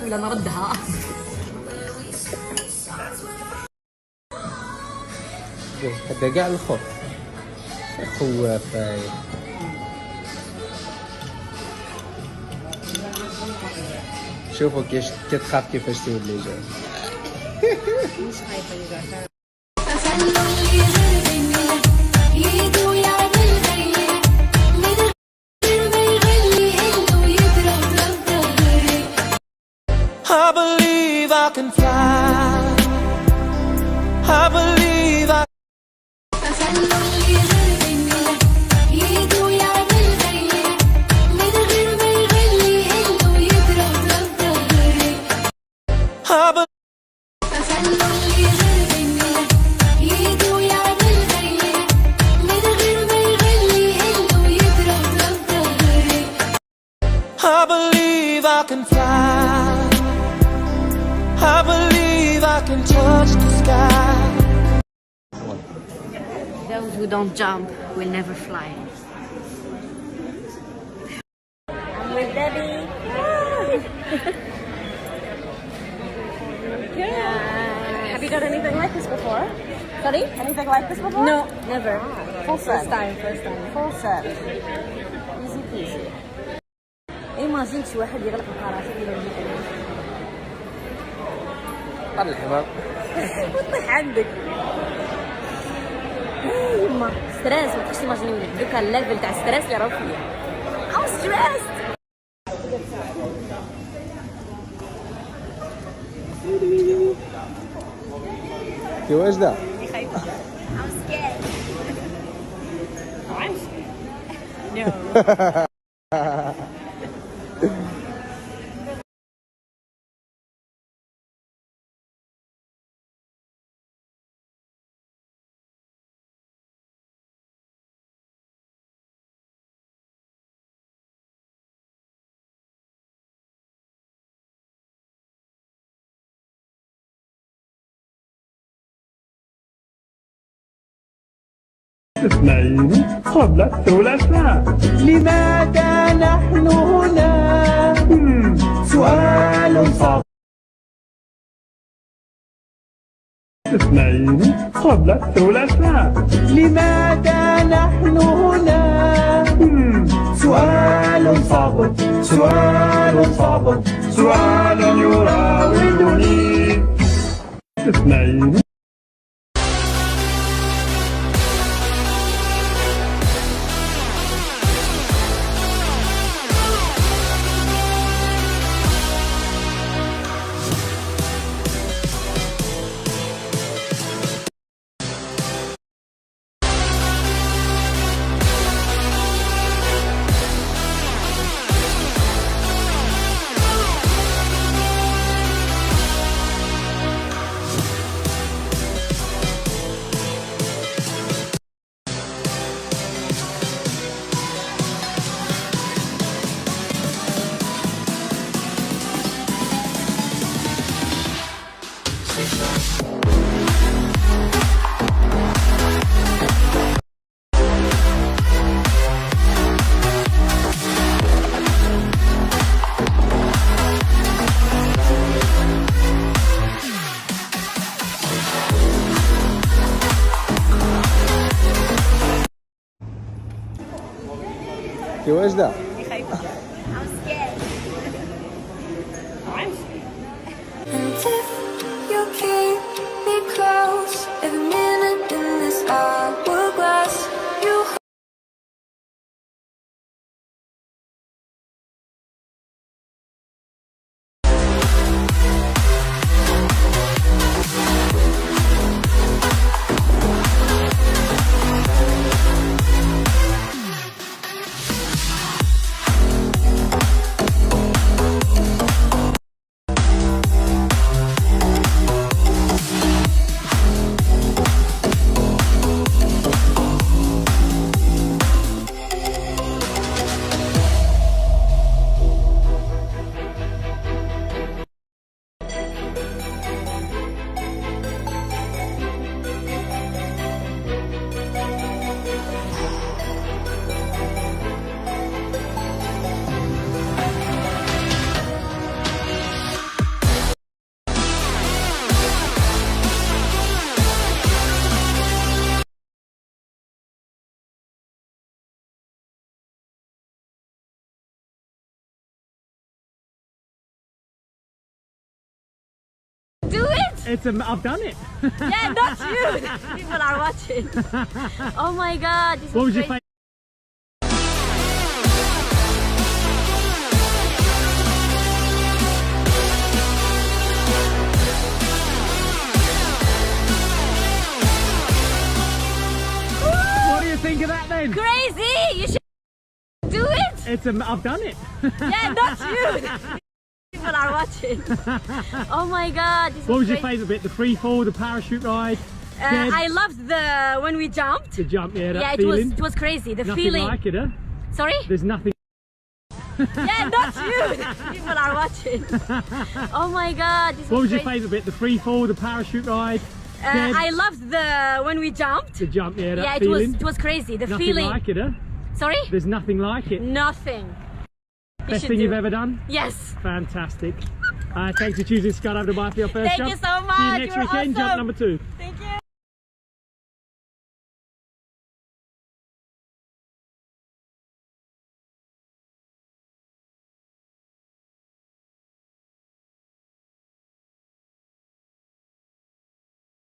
ولا نردها. هذا كاع الخوف خوافة. شوفوا كتخاف كيفاش تولي جاي. مش خايفة يا I believe I can fly. I believe I I believe I can fly. I believe I can touch the sky. Those who don't jump will never fly. I'm with Debbie. Have you done anything like this before? Sorry? Anything like this before? No, never. Full set. First time. Full set. Easy peasy. Imagine شي واحد يغلق الباراشوت ولا طلع الحمار. وطيح عندك. يما ستريس، ما تقدرش تيماجيني دوكا الليفل تاع ستريس اللي راهو فيا. I'm stressed. كي واش دا؟ I'm scared. No. اثنين قبل الثلاثاء. لماذا نحن هنا؟ سؤال صعب. اثنين قبل الثلاثاء. لماذا نحن هنا؟ سؤال صعب. سؤال صعب. سؤال يراودني. اثنين كي واش دا؟ I'm scared. And if you keep me close, every minute in this hourglass, you I've done it. Yeah, not you. People are watching. Oh my god, this What was your crazy. favourite? What do you think of that then? Crazy! You should do it. I've done it. Yeah, not you. People are watching. Oh my god, this What was your crazy. favourite bit? The free fall, the parachute ride? I loved the when we jumped. The jump, yeah, that Yeah, feeling. it was crazy. The Nothing feeling. like it, huh? Sorry? There's nothing. Yeah, not you. People are watching. Oh my god, this What was your crazy. favourite bit? The free fall, the parachute ride? I loved the when we jumped. The jump, yeah, that Yeah, feeling. it was crazy. The Nothing feeling. like it, huh? Sorry? There's nothing like it. Nothing. You Best should thing do you've it. ever done? Yes. Fantastic. Thanks for choosing Skydive Dubai for your first Thank jump. you so See much. you next You're weekend, awesome. jump number 2.